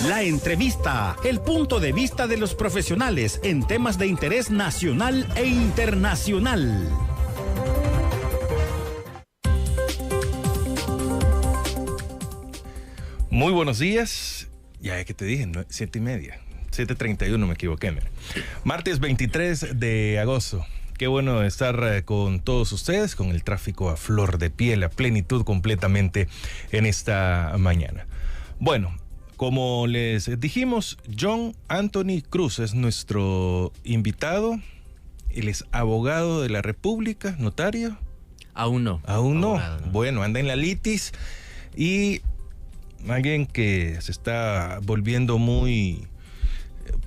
La entrevista, el punto de vista de los profesionales en temas de interés nacional e internacional. Muy buenos días. Ya que te dije, 7:30. 7:31 me equivoqué. Mira. Martes 23 de agosto. Qué bueno estar con todos ustedes, con el tráfico a flor de piel, a plenitud completamente en esta mañana. Bueno, como les dijimos, John Anthony Cruz es nuestro invitado. Él es abogado de la República, notario. Aún no. Aún no. Bueno, anda en la litis y alguien que se está volviendo muy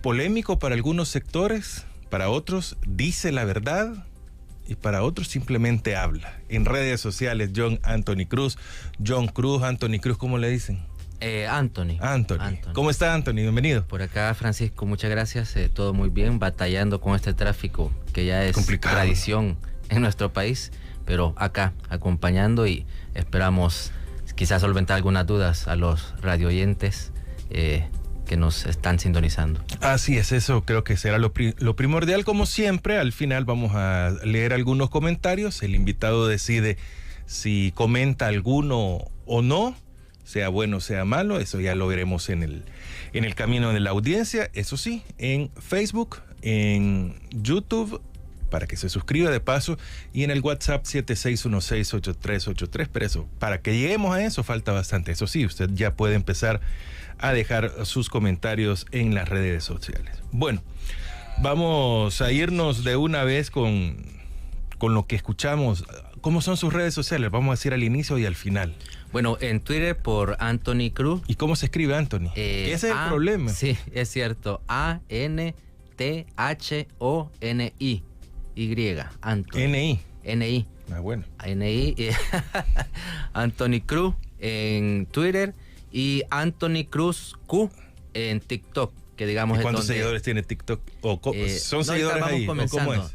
polémico para algunos sectores, para otros dice la verdad y para otros simplemente habla. En redes sociales, John Anthony Cruz. John Cruz, Anthony Cruz, ¿cómo le dicen? Anthony. ¿Cómo está, Anthony? Bienvenido. Por acá, Francisco, muchas gracias. Todo muy bien, batallando con este tráfico que ya es complicado, tradición en nuestro país, pero acá acompañando y esperamos quizás solventar algunas dudas a los radioyentes que nos están sintonizando. Así es, eso creo que será lo primordial. Como siempre, al final vamos a leer algunos comentarios. El invitado decide si comenta alguno o no, sea bueno o sea malo. Eso ya lo veremos en el camino de la audiencia. Eso sí, en Facebook, en YouTube, para que se suscriba de paso, y en el WhatsApp 76168383. Pero eso, para que lleguemos a eso falta bastante. Eso sí, usted ya puede empezar a dejar sus comentarios en las redes sociales. Bueno, vamos a irnos de una vez con lo que escuchamos. ¿Cómo son sus redes sociales? Vamos a decir al inicio y al final. Bueno, en Twitter por Anthony Cruz. ¿Y cómo se escribe Anthony? Ese es el problema. Sí, es cierto. ANTHONI. Anthony. N-I. Ah, bueno. N-I. Anthony Cruz en Twitter y Anthony Cruz Q en TikTok, que digamos. ¿Y cuántos seguidores tiene TikTok? ¿Son seguidores ahí? ¿Cómo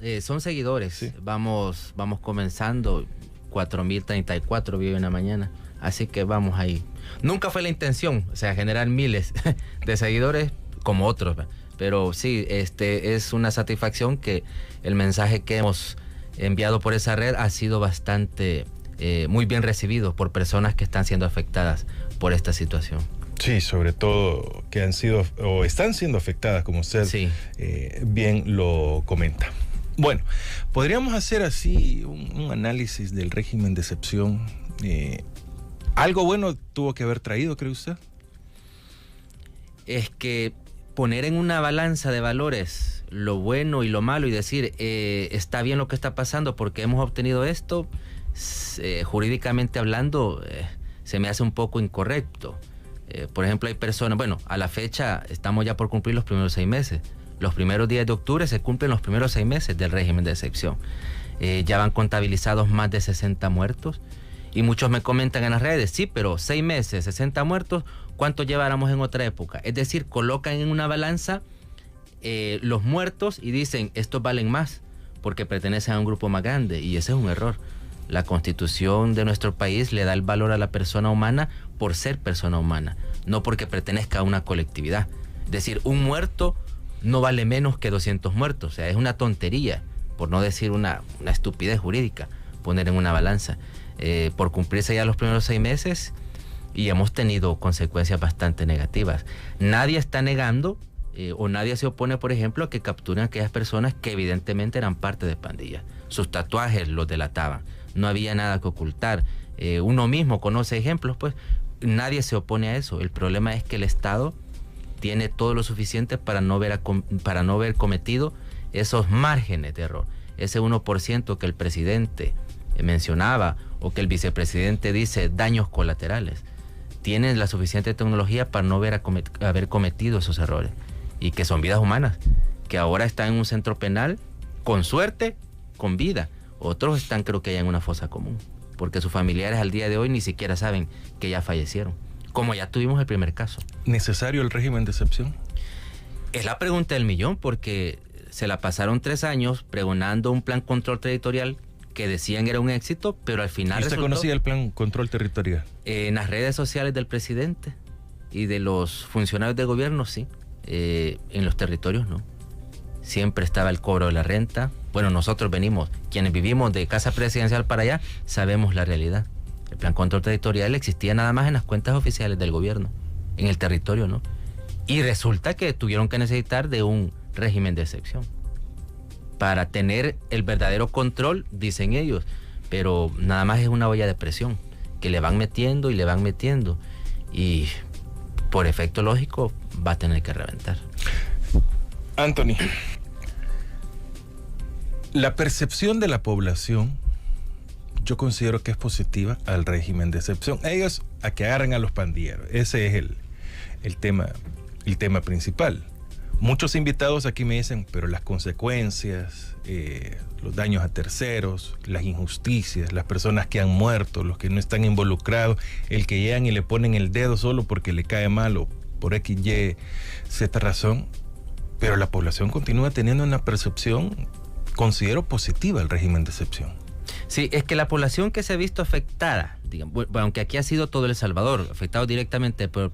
es? Son seguidores. Sí. Vamos comenzando. 4.034 vi en la mañana. Así que vamos ahí. Nunca fue la intención, o sea, generar miles de seguidores como otros, pero sí, es una satisfacción que el mensaje que hemos enviado por esa red ha sido bastante muy bien recibido por personas que están siendo afectadas por esta situación. Sí, sobre todo que han sido o están siendo afectadas, como usted bien lo comenta. Bueno, podríamos hacer así un análisis del régimen de excepción. ¿Algo bueno tuvo que haber traído, cree usted? Es que poner en una balanza de valores lo bueno y lo malo y decir está bien lo que está pasando porque hemos obtenido esto, jurídicamente hablando, se me hace un poco incorrecto. Por ejemplo, hay personas, a la fecha estamos ya por cumplir los primeros 6 meses. Los primeros días de octubre se cumplen los primeros 6 meses del régimen de excepción. Ya van contabilizados más de 60 muertos. Y muchos me comentan en las redes, sí, pero 6 meses, 60 muertos, ¿cuánto lleváramos en otra época? Es decir, colocan en una balanza los muertos y dicen, estos valen más porque pertenecen a un grupo más grande. Y ese es un error. La Constitución de nuestro país le da el valor a la persona humana por ser persona humana, no porque pertenezca a una colectividad. Es decir, un muerto no vale menos que 200 muertos. O sea, es una tontería, por no decir una estupidez jurídica, poner en una balanza. Por cumplirse ya los primeros 6 meses y hemos tenido consecuencias bastante negativas. Nadie está negando o nadie se opone, por ejemplo, a que capturen a aquellas personas que evidentemente eran parte de pandillas. Sus tatuajes los delataban. No había nada que ocultar. Uno mismo conoce ejemplos, pues nadie se opone a eso. El problema es que el Estado tiene todo lo suficiente para no ver cometido esos márgenes de error. Ese 1% que el presidente mencionaba o que el vicepresidente dice daños colaterales. Tienen la suficiente tecnología para no haber cometido esos errores y que son vidas humanas, que ahora están en un centro penal, con suerte, con vida. Otros están, creo que ya en una fosa común, porque sus familiares al día de hoy ni siquiera saben que ya fallecieron, como ya tuvimos el primer caso. ¿Necesario el régimen de excepción? Es la pregunta del millón, porque se la pasaron 3 años pregonando un plan control territorial que decían era un éxito, pero al final ¿Y usted conocía el plan control territorial? En las redes sociales del presidente. y de los funcionarios de gobierno, sí. En los territorios, no. Siempre estaba el cobro de la renta. Bueno, nosotros quienes vivimos de casa presidencial para allá, sabemos la realidad. El plan control territorial existía nada más en las cuentas oficiales del gobierno, en el territorio, ¿no? Y resulta que tuvieron que necesitar de un régimen de excepción para tener el verdadero control, dicen ellos, pero nada más es una olla de presión que le van metiendo y por efecto lógico va a tener que reventar. Anthony, la percepción de la población yo considero que es positiva al régimen de excepción. Ellos a que agarren a los pandilleros, ese es el tema principal. Muchos invitados aquí me dicen, pero las consecuencias, los daños a terceros, las injusticias, las personas que han muerto, los que no están involucrados, el que llegan y le ponen el dedo solo porque le cae mal o por X, Y, Z razón, pero la población continúa teniendo una percepción, considero, positiva al régimen de excepción. Sí, es que la población que se ha visto afectada, digamos, bueno, aunque aquí ha sido todo El Salvador, afectado directamente por el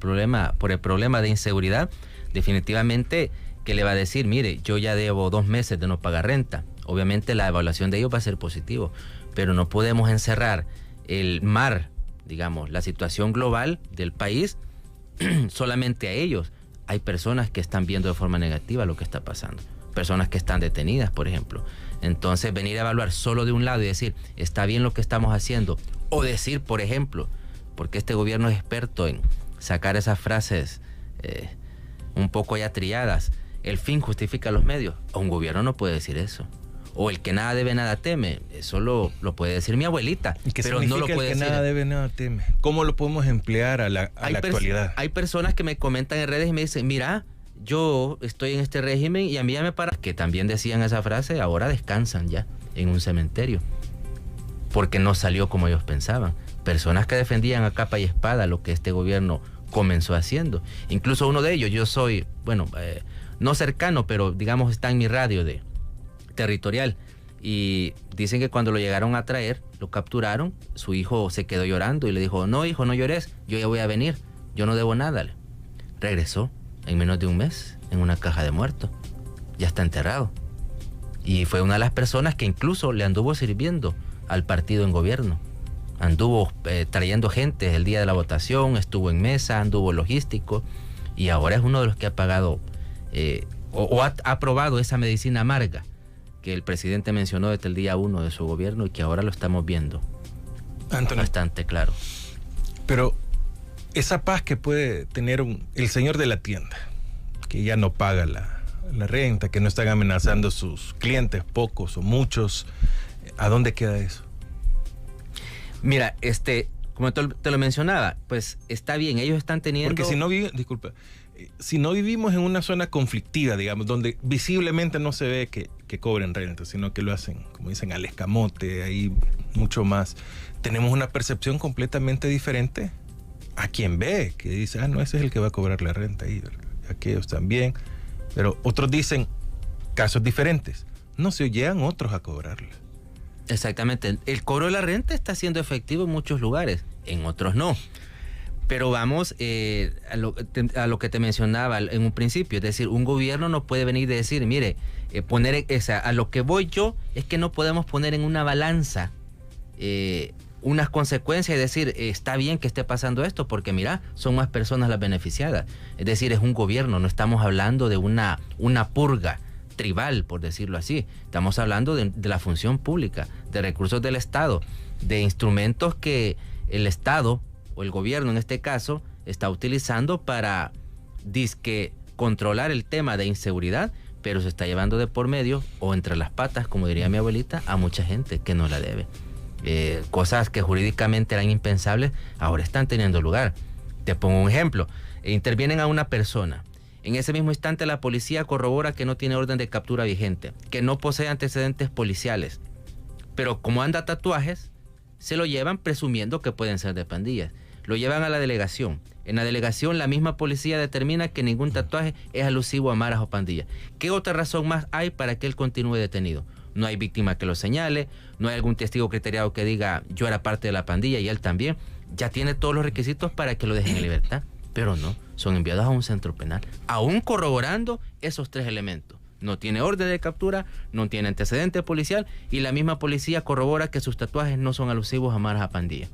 problema de inseguridad, definitivamente que le va a decir, mire, yo ya debo 2 meses de no pagar renta. Obviamente la evaluación de ellos va a ser positivo, pero no podemos encerrar el mar, digamos, la situación global del país solamente a ellos. Hay personas que están viendo de forma negativa lo que está pasando, personas que están detenidas, por ejemplo. Entonces, venir a evaluar solo de un lado y decir, está bien lo que estamos haciendo, o decir, por ejemplo, porque este gobierno es experto en sacar esas frases un poco ya trilladas, el fin justifica los medios. Un gobierno no puede decir eso. O el que nada debe, nada teme. Eso lo puede decir mi abuelita, pero no lo puede decir. El que nada debe, nada teme. ¿Cómo lo podemos emplear a la actualidad? Hay personas que me comentan en redes y me dicen, mira, yo estoy en este régimen y a mí ya me para, que también decían esa frase, ahora descansan ya en un cementerio, porque no salió como ellos pensaban. Personas que defendían a capa y espada lo que este gobierno comenzó haciendo. Incluso uno de ellos, yo soy, no cercano, pero digamos está en mi radio de territorial, y dicen que cuando lo llegaron a traer, lo capturaron, su hijo se quedó llorando y le dijo, no hijo, no llores, yo ya voy a venir, yo no debo nada. Regresó en menos de un mes en una caja de muertos, ya está enterrado, y fue una de las personas que incluso le anduvo sirviendo al partido en gobierno, anduvo trayendo gente el día de la votación, estuvo en mesa, anduvo logístico, y ahora es uno de los que ha pagado o ha aprobado esa medicina amarga que el presidente mencionó desde el día 1 de su gobierno y que ahora lo estamos viendo, Anthony, bastante claro. Pero esa paz que puede tener el señor de la tienda, que ya no paga la renta, que no están amenazando a sus clientes, pocos o muchos, ¿a dónde queda eso? Mira, como te lo mencionaba, pues está bien, ellos están teniendo... Porque si no vivimos en una zona conflictiva, digamos, donde visiblemente no se ve que cobren renta, sino que lo hacen, como dicen, al escamote, ahí mucho más, tenemos una percepción completamente diferente a quien ve, que dice, no, ese es el que va a cobrar la renta ahí, aquellos también, pero otros dicen casos diferentes, no se llegan otros a cobrarla. Exactamente, el cobro de la renta está siendo efectivo en muchos lugares, en otros no. Pero vamos a lo que te mencionaba en un principio, es decir, un gobierno no puede venir y decir, mire, a lo que voy yo es que no podemos poner en una balanza unas consecuencias y decir, está bien que esté pasando esto, porque mira, son más personas las beneficiadas. Es decir, es un gobierno, no estamos hablando de una purga tribal, por decirlo así. Estamos hablando de la función pública, de recursos del Estado, de instrumentos que el Estado o el gobierno en este caso está utilizando para disque controlar el tema de inseguridad, pero se está llevando de por medio o entre las patas, como diría mi abuelita, a mucha gente que no la debe. Cosas que jurídicamente eran impensables ahora están teniendo lugar. Te pongo un ejemplo, intervienen a una persona, en ese mismo instante la policía corrobora que no tiene orden de captura vigente, que no posee antecedentes policiales, pero como anda tatuajes, se lo llevan presumiendo que pueden ser de pandillas. Lo llevan a la delegación. En la delegación la misma policía determina que ningún tatuaje es alusivo a maras o pandillas. ¿Qué otra razón más hay para que él continúe detenido? No hay víctima que lo señale, no hay algún testigo criteriado que diga yo era parte de la pandilla y él también. Ya tiene todos los requisitos para que lo dejen en libertad, pero no, son enviados a un centro penal, aún corroborando esos 3 elementos. No tiene orden de captura, no tiene antecedente policial y la misma policía corrobora que sus tatuajes no son alusivos a maras a pandilla.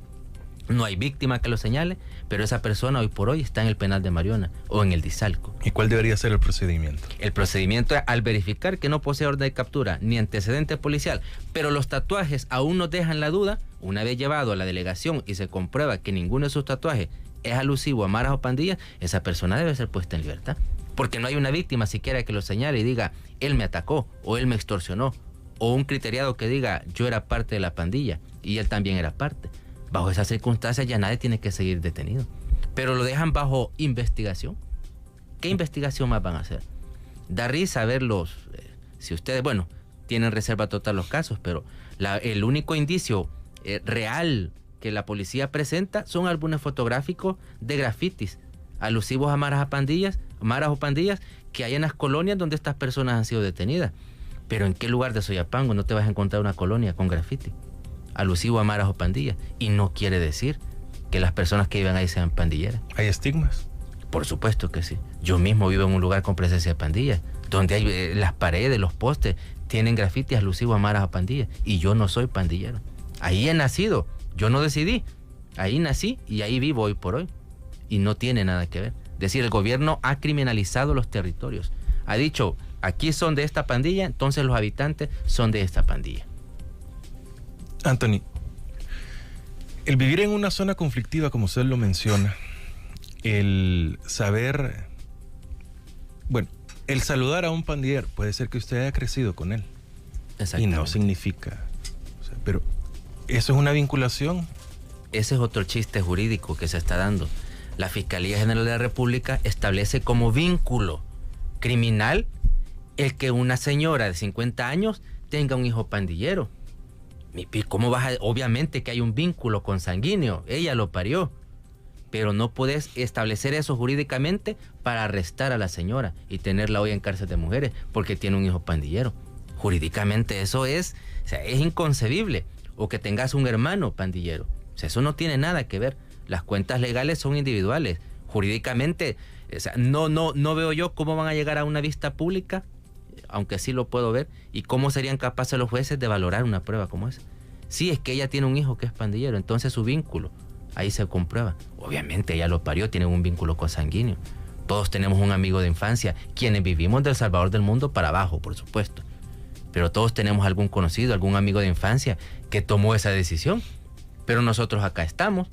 No hay víctima que lo señale, pero esa persona hoy por hoy está en el penal de Mariona o en el Dizalco. ¿Y cuál debería ser el procedimiento? El procedimiento es al verificar que no posee orden de captura ni antecedente policial, pero los tatuajes aún nos dejan la duda. Una vez llevado a la delegación y se comprueba que ninguno de sus tatuajes es alusivo a maras o pandillas, esa persona debe ser puesta en libertad. Porque no hay una víctima siquiera que lo señale y diga, él me atacó o él me extorsionó. O un criteriado que diga, yo era parte de la pandilla y él también era parte. Bajo esas circunstancias ya nadie tiene que seguir detenido. Pero lo dejan bajo investigación. ¿Qué investigación más van a hacer? Da risa verlos, si ustedes, bueno, tienen reserva total los casos, pero el único indicio real que la policía presenta son álbumes fotográficos de grafitis alusivos a maras o pandillas que hay en las colonias donde estas personas han sido detenidas. Pero ¿en qué lugar de Soyapango no te vas a encontrar una colonia con grafiti alusivo a maras o pandillas? Y no quiere decir que las personas que viven ahí sean pandilleras. ¿Hay estigmas? Por supuesto que sí. Yo mismo vivo en un lugar con presencia de pandillas, donde hay las paredes, los postes, tienen grafitis alusivos a maras o pandillas. Y yo no soy pandillero. Ahí he nacido. Yo no decidí. Ahí nací y ahí vivo hoy por hoy. Y no tiene nada que ver. Es decir, el gobierno ha criminalizado los territorios. Ha dicho, aquí son de esta pandilla, entonces los habitantes son de esta pandilla. Anthony, el vivir en una zona conflictiva, como usted lo menciona, el saber, bueno, el saludar a un pandillero, puede ser que usted haya crecido con él. Y no significa, pero ¿eso es una vinculación? Ese es otro chiste jurídico que se está dando. La Fiscalía General de la República establece como vínculo criminal el que una señora de 50 años tenga un hijo pandillero. ¿Cómo vas a...? Obviamente que hay un vínculo consanguíneo, ella lo parió, pero no puedes establecer eso jurídicamente para arrestar a la señora y tenerla hoy en cárcel de mujeres porque tiene un hijo pandillero. Jurídicamente eso es inconcebible. O que tengas un hermano pandillero. Eso no tiene nada que ver. Las cuentas legales son individuales. Jurídicamente, no veo yo cómo van a llegar a una vista pública, aunque sí lo puedo ver, y cómo serían capaces los jueces de valorar una prueba como esa. Sí, es que ella tiene un hijo que es pandillero, entonces su vínculo, ahí se comprueba. Obviamente ella lo parió, tiene un vínculo consanguíneo. Todos tenemos un amigo de infancia, quienes vivimos del Salvador del mundo para abajo, por supuesto. Pero todos tenemos algún conocido, algún amigo de infancia que tomó esa decisión. Pero nosotros acá estamos.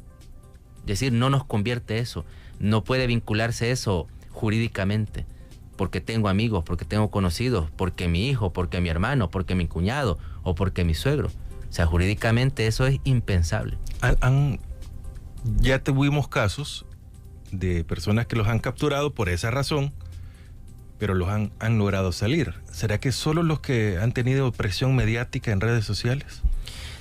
Es decir, no nos convierte eso. No puede vincularse eso jurídicamente. Porque tengo amigos, porque tengo conocidos, porque mi hijo, porque mi hermano, porque mi cuñado o porque mi suegro. O sea, jurídicamente eso es impensable. Ya tuvimos casos de personas que los han capturado por esa razón, pero los han logrado salir. ¿Será que solo los que han tenido presión mediática en redes sociales?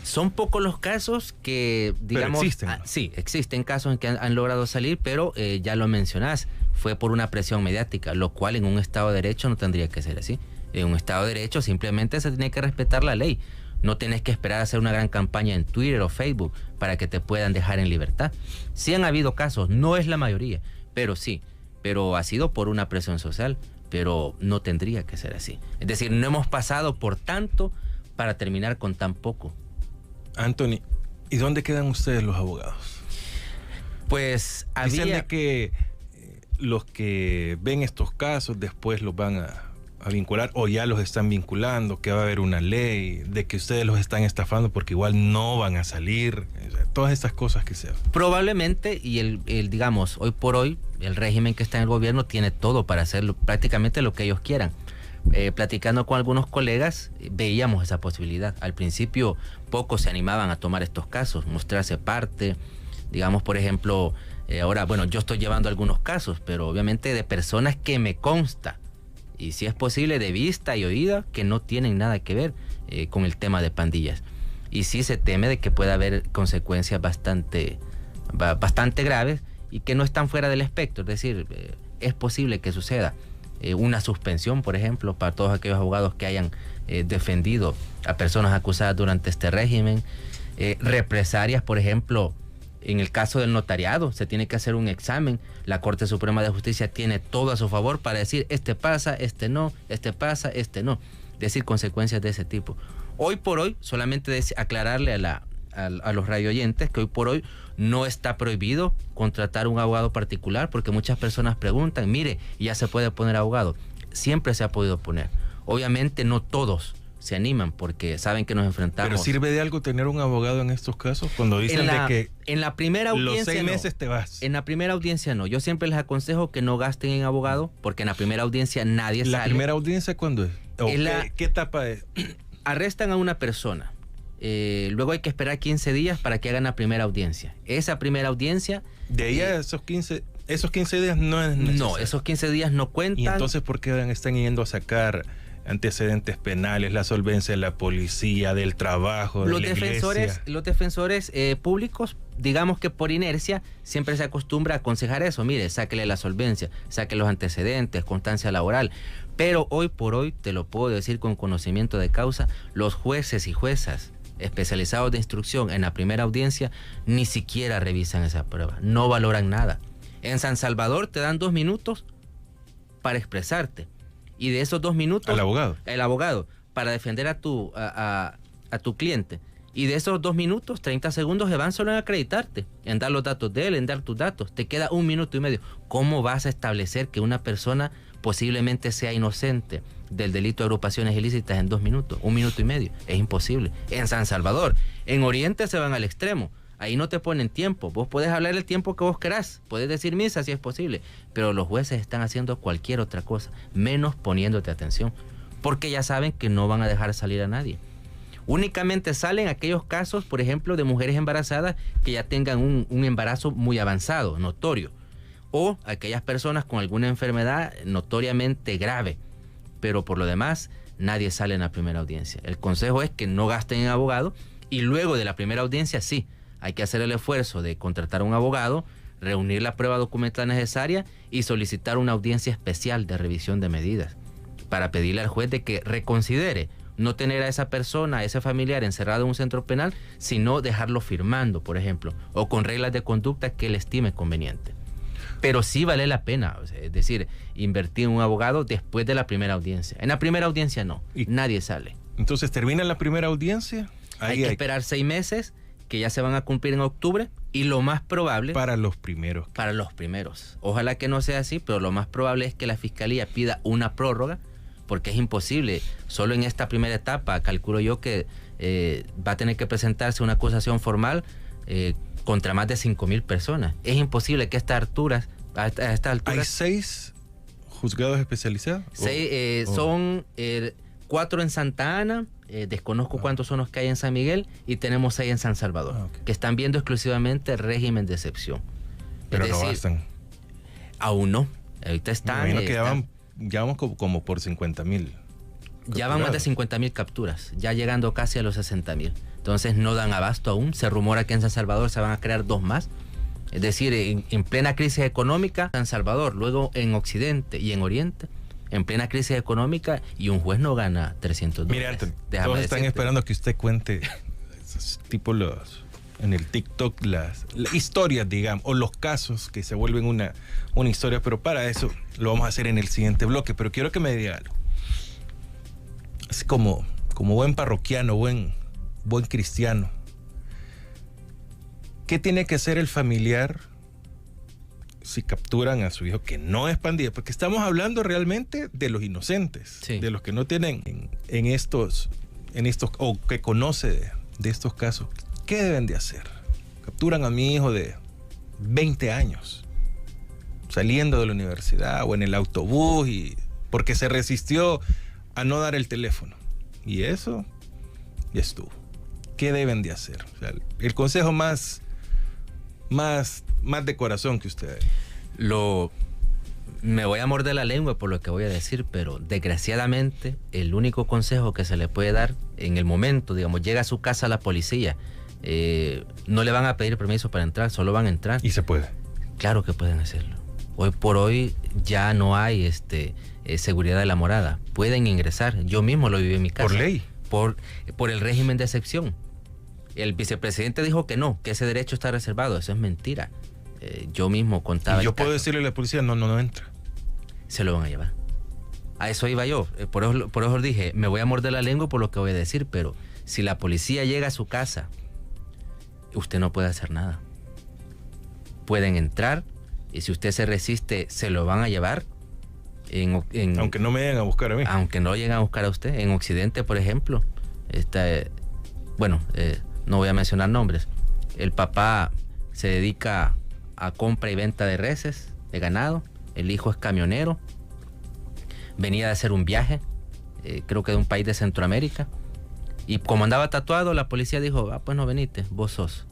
Son pocos los casos que, digamos... Pero existen, ¿no? Sí, existen casos en que han logrado salir, pero ya lo mencionás, fue por una presión mediática, lo cual en un Estado de Derecho no tendría que ser así. En un Estado de Derecho simplemente se tiene que respetar la ley. No tienes que esperar a hacer una gran campaña en Twitter o Facebook para que te puedan dejar en libertad. Sí han habido casos, no es la mayoría, pero sí. Pero ha sido por una presión social, pero no tendría que ser así. Es decir, no hemos pasado por tanto para terminar con tan poco. Anthony, ¿y dónde quedan ustedes los abogados? Pues dicen de que los que ven estos casos después los van a vincular o ya los están vinculando, que va a haber una ley, de que ustedes los están estafando porque igual no van a salir, todas estas cosas que se... Probablemente, y digamos, hoy por hoy, el régimen que está en el gobierno tiene todo para hacer prácticamente lo que ellos quieran. Platicando con algunos colegas, veíamos esa posibilidad. Al principio, pocos se animaban a tomar estos casos, mostrarse parte. Digamos, por ejemplo, ahora, bueno, yo estoy llevando algunos casos, pero obviamente de personas que me consta, y si es posible de vista y oída, que no tienen nada que ver con el tema de pandillas. Y sí se teme de que pueda haber consecuencias bastante graves y que no están fuera del espectro. Es decir, es posible que suceda. Una suspensión, por ejemplo, para todos aquellos abogados que hayan defendido a personas acusadas durante este régimen. Represalias, por ejemplo, En el caso del notariado, se tiene que hacer un examen. La Corte Suprema de Justicia tiene todo a su favor para decir, este pasa, este no, este pasa, este no. Decir consecuencias de ese tipo. Hoy por hoy, solamente aclararle a los radioyentes que hoy por hoy no está prohibido contratar un abogado particular, porque muchas personas preguntan, mire, ¿ya se puede poner abogado? Siempre se ha podido poner. Obviamente no todos se animan porque saben que nos enfrentamos. ¿Pero sirve de algo tener un abogado en estos casos? Cuando dicen de que en la primera audiencia, los 6 meses no. te vas. En la primera audiencia no. Yo siempre les aconsejo que no gasten en abogado, porque en la primera audiencia nadie sale. ¿La primera audiencia cuándo es? ¿Qué etapa es? Arrestan a una persona. Luego hay que esperar 15 días para que hagan la primera audiencia. Esa primera audiencia... De ahí a esos 15 días no es necesario. No, esos 15 días no cuentan. ¿Y entonces por qué están yendo a sacar antecedentes penales, la solvencia de la policía, del trabajo, de la iglesia? Los defensores públicos, digamos que por inercia, siempre se acostumbra a aconsejar eso. Mire, sáquele la solvencia, saque los antecedentes, constancia laboral. Pero hoy por hoy, te lo puedo decir con conocimiento de causa, los jueces y juezas especializados de instrucción en la primera audiencia ni siquiera revisan esa prueba, no valoran nada. En San Salvador te dan 2 minutos para expresarte, y de esos 2 minutos el abogado para defender a tu cliente, y de esos 2 minutos 30 segundos se van solo en acreditarte, en dar los datos de él, en dar tus datos. Te queda 1 minuto y medio. ¿Cómo vas a establecer que una persona posiblemente sea inocente del delito de agrupaciones ilícitas en 2 minutos, 1 minuto y medio? Es imposible. En San Salvador, en Oriente se van al extremo. Ahí no te ponen tiempo. Vos podés hablar el tiempo que vos querás. Podés decir misa si es posible. Pero los jueces están haciendo cualquier otra cosa, menos poniéndote atención. Porque ya saben que no van a dejar salir a nadie. Únicamente salen aquellos casos, por ejemplo, de mujeres embarazadas que ya tengan un embarazo muy avanzado, notorio. O aquellas personas con alguna enfermedad notoriamente grave. Pero por lo demás, nadie sale en la primera audiencia. El consejo es que no gasten en abogado, y luego de la primera audiencia sí, hay que hacer el esfuerzo de contratar a un abogado, reunir la prueba documental necesaria y solicitar una audiencia especial de revisión de medidas para pedirle al juez de que reconsidere no tener a esa persona, a ese familiar encerrado en un centro penal, sino dejarlo firmando, por ejemplo, o con reglas de conducta que él estime conveniente. Pero sí vale la pena, es decir, invertir en un abogado después de la primera audiencia. En la primera audiencia no, nadie sale. Entonces, ¿termina la primera audiencia? Hay que esperar 6 meses, que ya se van a cumplir en octubre, y lo más probable... Para los primeros. Para los primeros. Ojalá que no sea así, pero lo más probable es que la Fiscalía pida una prórroga, porque es imposible. Solo en esta primera etapa, calculo yo que va a tener que presentarse una acusación formal contra más de 5,000 personas. Es imposible que a estas alturas... ¿Hay 6 juzgados especializados? Son 4 en Santa Ana, desconozco cuántos son los que hay en San Miguel, y tenemos 6 en San Salvador, que están viendo exclusivamente régimen de excepción. Pero es decir, no bastan. Aún no. Ahorita están... Me imagino que ya vamos como por 50,000. Ya van más de 50,000 capturas, ya llegando casi a los 60,000. Entonces no dan abasto aún. Se rumora que en San Salvador se van a crear 2 más. Es decir, en plena crisis económica, San Salvador, luego en Occidente y en Oriente, en plena crisis económica, y un juez no gana $300. Mira, todos están esperando que usted cuente tipo en el TikTok las historias, digamos, o los casos que se vuelven una historia, pero para eso lo vamos a hacer en el siguiente bloque. Pero quiero que me diga algo. Así como buen parroquiano, buen cristiano, ¿qué tiene que hacer el familiar si capturan a su hijo que no es pandilla? Porque estamos hablando realmente de los inocentes, sí, de los que no tienen en estos o que conoce de estos casos. ¿Qué deben de hacer? Capturan a mi hijo de 20 años saliendo de la universidad o en el autobús y porque se resistió a no dar el teléfono. Y eso ya estuvo. ¿Qué deben de hacer? O sea, el consejo más de corazón que ustedes. Me voy a morder la lengua por lo que voy a decir, pero desgraciadamente el único consejo que se le puede dar en el momento, digamos, llega a su casa la policía, no le van a pedir permiso para entrar, solo van a entrar. ¿Y se puede? Claro que pueden hacerlo. Hoy por hoy ya no hay seguridad de la morada. Pueden ingresar. Yo mismo lo viví en mi casa. ¿Por ley? Por el régimen de excepción. El vicepresidente dijo que no, que ese derecho está reservado. Eso es mentira. Yo mismo contaba. Y yo puedo decirle a la policía, no entra. Se lo van a llevar. A eso iba yo. Por eso dije, me voy a morder la lengua por lo que voy a decir, pero si la policía llega a su casa, usted no puede hacer nada. Pueden entrar y si usted se resiste, se lo van a llevar. Aunque no me lleguen a buscar a mí. Aunque no lleguen a buscar a usted. En Occidente, por ejemplo, no voy a mencionar nombres. El papá se dedica a compra y venta de reses, de ganado. El hijo es camionero. Venía de hacer un viaje, creo que de un país de Centroamérica. Y como andaba tatuado, la policía dijo, pues no venite, vos sos.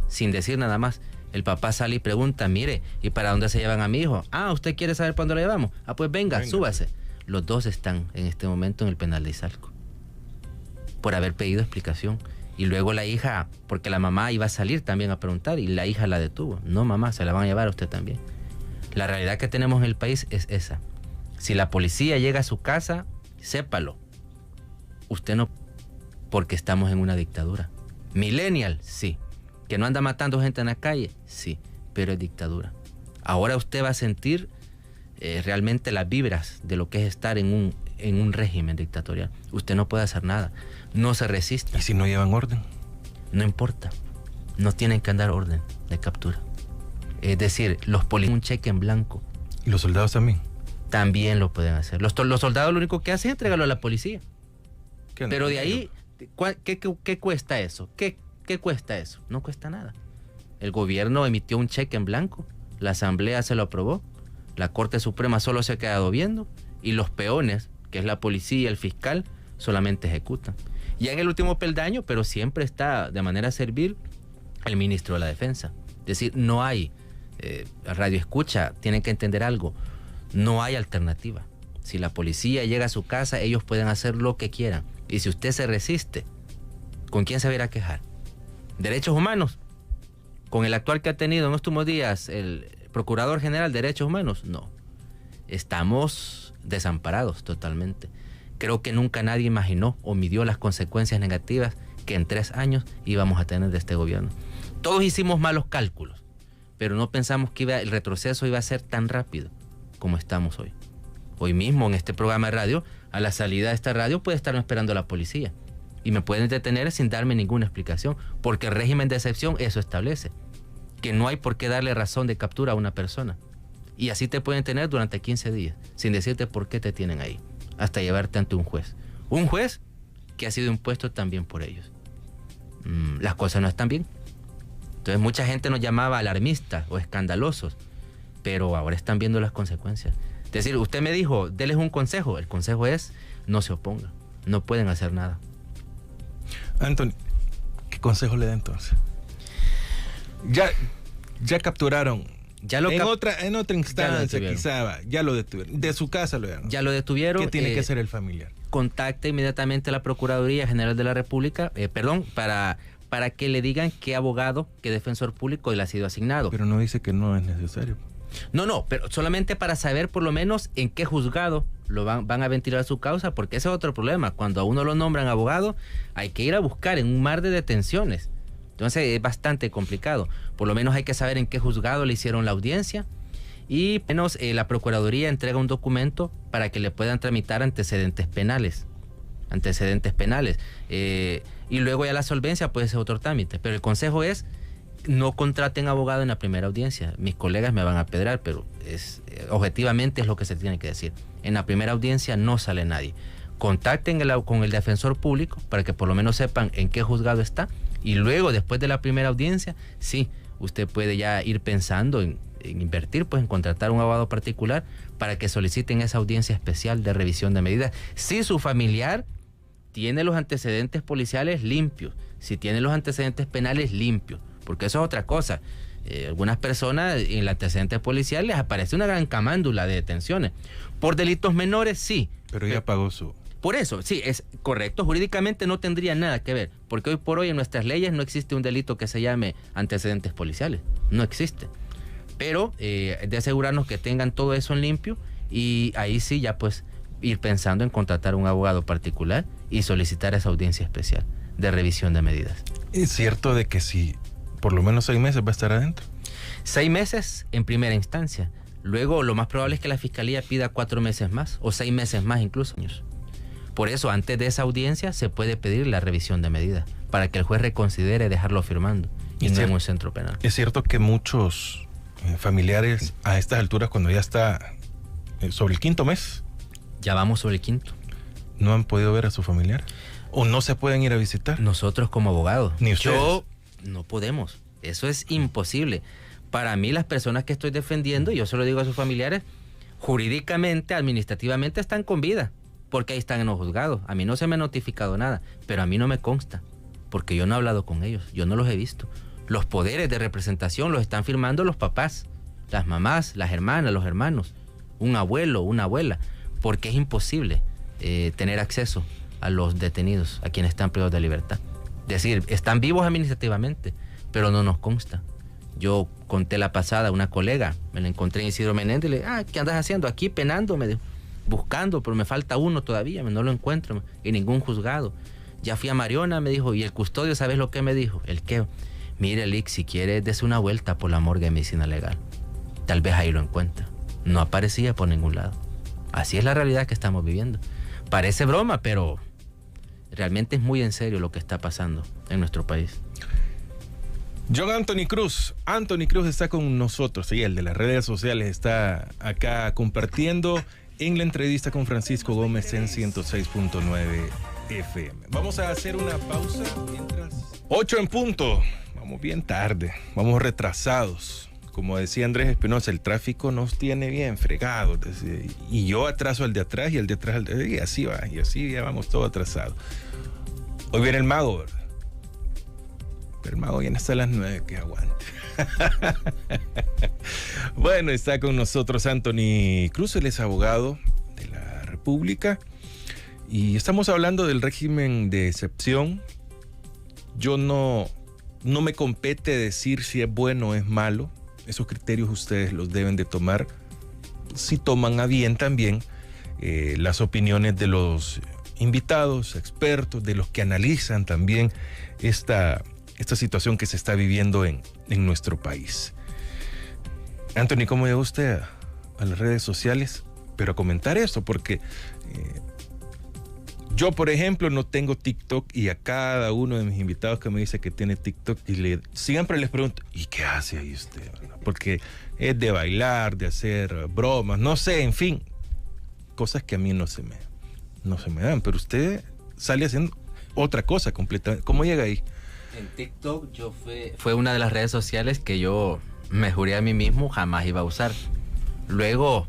Sin decir nada más. El papá sale y pregunta, mire, ¿y para dónde se llevan a mi hijo? ¿Usted quiere saber para dónde lo llevamos? Pues venga, súbase. Los dos están en este momento en el penal de Izalco por haber pedido explicación. Y luego la hija, porque la mamá iba a salir también a preguntar y la hija la detuvo. No, mamá, se la van a llevar a usted también. La realidad que tenemos en el país es esa. Si la policía llega a su casa, sépalo. Usted no, porque estamos en una dictadura. Millennial, sí. Que no anda matando gente en la calle, sí, pero es dictadura. Ahora usted va a sentir realmente las vibras de lo que es estar en un régimen dictatorial. Usted no puede hacer nada, no se resiste. ¿Y si no llevan orden? No importa, no tienen que andar orden de captura. Es decir, los policías un cheque en blanco. ¿Y los soldados también? También lo pueden hacer. Los soldados lo único que hacen es entregarlo a la policía. Pero de ahí, ¿qué cuesta eso? ¿Qué cuesta eso? No cuesta nada. El gobierno emitió un cheque en blanco, la asamblea se lo aprobó, la Corte Suprema solo se ha quedado viendo y los peones, que es la policía y el fiscal, solamente ejecutan. Ya en el último peldaño, pero siempre está de manera servil, el ministro de la Defensa. Es decir, no hay, radio escucha, tienen que entender algo, no hay alternativa. Si la policía llega a su casa, ellos pueden hacer lo que quieran. Y si usted se resiste, ¿con quién se va a ir a quejar? ¿Derechos humanos? ¿Con el actual que ha tenido en estos últimos días el Procurador General de Derechos Humanos? No. Estamos desamparados totalmente. Creo que nunca nadie imaginó o midió las consecuencias negativas que en 3 años íbamos a tener de este gobierno. Todos hicimos malos cálculos, pero no pensamos que el retroceso iba a ser tan rápido como estamos hoy. Hoy mismo en este programa de radio, a la salida de esta radio puede estarme esperando la policía. Y me pueden detener sin darme ninguna explicación, porque el régimen de excepción eso establece, que no hay por qué darle razón de captura a una persona. Y así te pueden tener durante 15 días, sin decirte por qué te tienen ahí, hasta llevarte ante un juez. Un juez que ha sido impuesto también por ellos. Las cosas no están bien. Entonces mucha gente nos llamaba alarmistas o escandalosos, pero ahora están viendo las consecuencias. Es decir, usted me dijo, déles un consejo. El consejo es, no se oponga, no pueden hacer nada. Anthony, ¿qué consejo le da entonces? Ya capturaron. En otra instancia quizá ya lo detuvieron. De su casa lo dieron. Ya lo detuvieron. ¿Qué tiene que hacer el familiar? Contacta inmediatamente a la Procuraduría General de la República, para que le digan qué abogado, qué defensor público le ha sido asignado. Pero no dice que no es necesario. No, pero solamente para saber por lo menos en qué juzgado lo van a ventilar su causa, porque ese es otro problema. Cuando a uno lo nombran abogado, hay que ir a buscar en un mar de detenciones. Entonces es bastante complicado. Por lo menos hay que saber en qué juzgado le hicieron la audiencia y menos la Procuraduría entrega un documento para que le puedan tramitar antecedentes penales. Y luego ya la solvencia puede ser otro trámite. Pero el consejo es, no contraten abogado en la primera audiencia. Mis colegas me van a apedrear, pero objetivamente es lo que se tiene que decir. En la primera audiencia no sale nadie. Contacten con el defensor público para que por lo menos sepan en qué juzgado está. Y luego, después de la primera audiencia, sí, usted puede ya ir pensando en invertir, pues en contratar un abogado particular para que soliciten esa audiencia especial de revisión de medidas. Si su familiar tiene los antecedentes policiales limpios, si tiene los antecedentes penales limpios, porque eso es otra cosa. Algunas personas en el antecedente policial les aparece una gran camándula de detenciones. Por delitos menores, sí. Pero ya pagó su... Por eso, sí, es correcto. Jurídicamente no tendría nada que ver, porque hoy por hoy en nuestras leyes no existe un delito que se llame antecedentes policiales. No existe. Pero de asegurarnos que tengan todo eso en limpio y ahí sí ya pues ir pensando en contratar un abogado particular y solicitar esa audiencia especial. de revisión de medidas. ¿Es cierto de que si por lo menos 6 meses va a estar adentro? 6 meses en primera instancia. Luego lo más probable es que la Fiscalía pida 4 meses más o 6 meses más incluso. Por eso, antes de esa audiencia se puede pedir la revisión de medidas para que el juez reconsidere dejarlo firmando y no en un centro penal. Es cierto que muchos familiares a estas alturas, cuando ya está sobre el 5.º mes, ya vamos sobre el 5.º, no han podido ver a su familiar o no se pueden ir a visitar. Nosotros como abogados, ni ustedes. Yo no podemos, eso es imposible. Para mí, las personas que estoy defendiendo, yo se lo digo a sus familiares, jurídicamente, administrativamente están con vida, porque ahí están en los juzgados. A mí no se me ha notificado nada, pero a mí no me consta, porque yo no he hablado con ellos, yo no los he visto. Los poderes de representación los están firmando los papás, las mamás, las hermanas, los hermanos, un abuelo, una abuela, porque es imposible tener acceso a los detenidos, a quienes están privados de libertad. Es decir, están vivos administrativamente, pero no nos consta. Yo conté la pasada a una colega, me la encontré en Isidro Menéndez y le dije, ¿qué andas haciendo? Aquí penando, me dijo, buscando, pero me falta uno todavía, no lo encuentro en ningún juzgado. Ya fui a Mariona, me dijo, y el custodio, ¿sabes lo que me dijo? ¿El qué? Mire, Lick, si quiere, dése una vuelta por la morgue de medicina legal. Tal vez ahí lo encuentra. No aparecía por ningún lado. Así es la realidad que estamos viviendo. Parece broma, pero realmente es muy en serio lo que está pasando en nuestro país. John Anthony Cruz. Anthony Cruz está con nosotros, y el de las redes sociales está acá compartiendo en la entrevista con Francisco Gómez en 106.9 FM. Vamos a hacer una pausa mientras... 8 en punto. Vamos bien tarde, vamos retrasados. Como decía Andrés Espinosa, el tráfico nos tiene bien fregados. Y yo atraso al de atrás y el de atrás al de atrás. Y así va, y así ya vamos todo atrasado. Hoy viene el mago, ¿verdad? Pero el mago viene hasta las 9, que aguante. Bueno, está con nosotros Anthony Cruz, él es abogado de la República. Y estamos hablando del régimen de excepción. Yo no me compete decir si es bueno o es malo. Esos criterios ustedes los deben de tomar. Si toman a bien también las opiniones de los invitados, expertos, de los que analizan también esta situación que se está viviendo en nuestro país. Anthony, ¿cómo llegó usted a las redes sociales? Pero a comentar esto, porque yo, por ejemplo, no tengo TikTok, y a cada uno de mis invitados que me dice que tiene TikTok, siempre les pregunto, ¿y qué hace ahí usted? Porque es de bailar, de hacer bromas, no sé, en fin, cosas que a mí no se me dan, pero usted sale haciendo otra cosa completamente. ¿Cómo llega ahí? En TikTok fue una de las redes sociales que yo me juré a mí mismo jamás iba a usar. Luego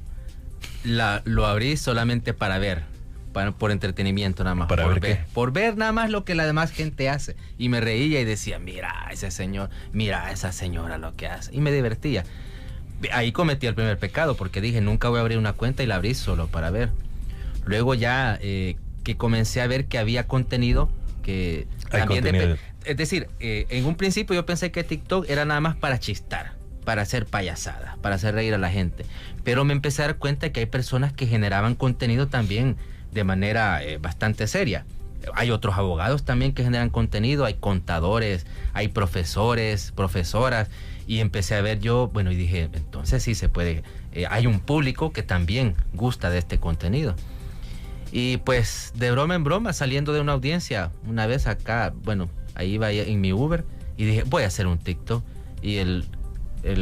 lo abrí solamente para ver, por entretenimiento nada más. Por ver nada más lo que la demás gente hace. Y me reía y decía, mira ese señor, mira esa señora lo que hace. Y me divertía. Ahí cometí el primer pecado, porque dije, nunca voy a abrir una cuenta, y la abrí solo para ver. Luego ya que comencé a ver que había contenido que también es decir, en un principio yo pensé que TikTok era nada más para chistar, para hacer payasadas, para hacer reír a la gente, pero me empecé a dar cuenta que hay personas que generaban contenido también de manera bastante seria. Hay otros abogados también que generan contenido, hay contadores, hay profesores, profesoras, y empecé a ver yo, bueno, y dije, entonces sí se puede, hay un público que también gusta de este contenido. Y pues de broma en broma, saliendo de una audiencia, una vez acá, bueno, ahí iba en mi Uber y dije, voy a hacer un TikTok. Y el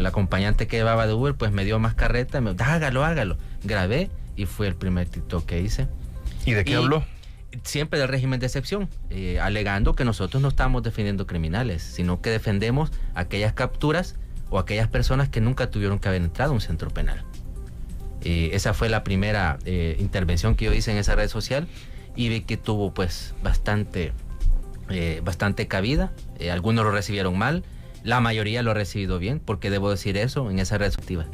acompañante que llevaba de Uber pues me dio más carreta, me dijo, hágalo. Grabé y fue el primer TikTok que hice. ¿Y de qué habló? Siempre del régimen de excepción, alegando que nosotros no estamos defendiendo criminales, sino que defendemos aquellas capturas o aquellas personas que nunca tuvieron que haber entrado a un centro penal. Esa fue la primera intervención que yo hice en esa red social, y vi que tuvo pues bastante cabida. Algunos lo recibieron mal, la mayoría lo ha recibido bien, porque debo decir eso, en esa red social.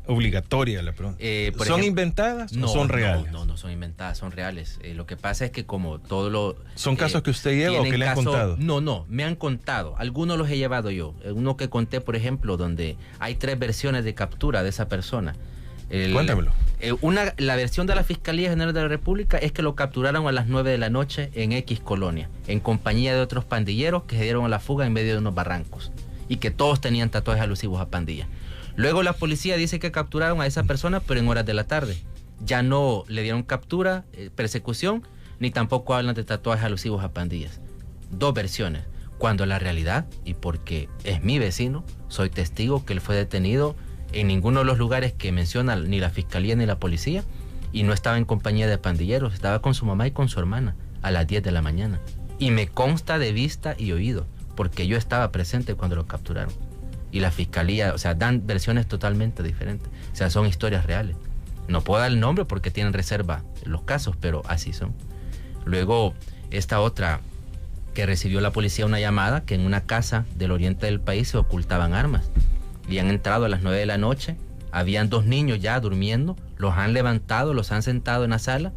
Obligatoria la pregunta. ¿Son inventadas o son reales? No son inventadas, son reales. Lo que pasa es que como todo lo... ¿Son casos que usted lleva o que le han contado? No, me han contado. Algunos los he llevado yo. Uno que conté, por ejemplo, donde hay 3 versiones de captura de esa persona. Cuéntamelo. La versión de la Fiscalía General de la República es que lo capturaron a las 9 de la noche en X colonia, en compañía de otros pandilleros que se dieron a la fuga en medio de unos barrancos y que todos tenían tatuajes alusivos a pandillas. Luego la policía dice que capturaron a esa persona, pero en horas de la tarde. Ya no le dieron captura, persecución, ni tampoco hablan de tatuajes alusivos a pandillas. Dos versiones, cuando la realidad, y porque es mi vecino, soy testigo que él fue detenido en ninguno de los lugares que menciona ni la Fiscalía ni la policía, y no estaba en compañía de pandilleros, estaba con su mamá y con su hermana a las 10 de la mañana. Y me consta de vista y oído, porque yo estaba presente cuando lo capturaron. Y la Fiscalía, o sea, dan versiones totalmente diferentes. O sea, son historias reales. No puedo dar el nombre porque tienen reserva los casos, pero así son. Luego, esta otra, que recibió la policía una llamada que en una casa del oriente del país se ocultaban armas. Y han entrado a las 9 de la noche, habían 2 niños ya durmiendo, los han levantado, los han sentado en la sala,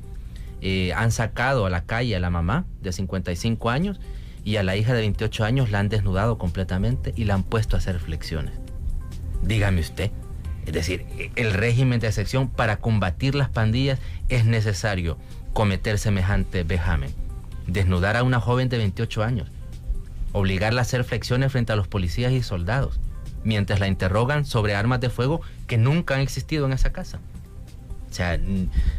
han sacado a la calle a la mamá de 55 años y a la hija de 28 años la han desnudado completamente y la han puesto a hacer flexiones. Dígame usted, es decir, el régimen de excepción para combatir las pandillas es necesario cometer semejante vejamen. Desnudar a una joven de 28 años, obligarla a hacer flexiones frente a los policías y soldados, mientras la interrogan sobre armas de fuego que nunca han existido en esa casa. O sea,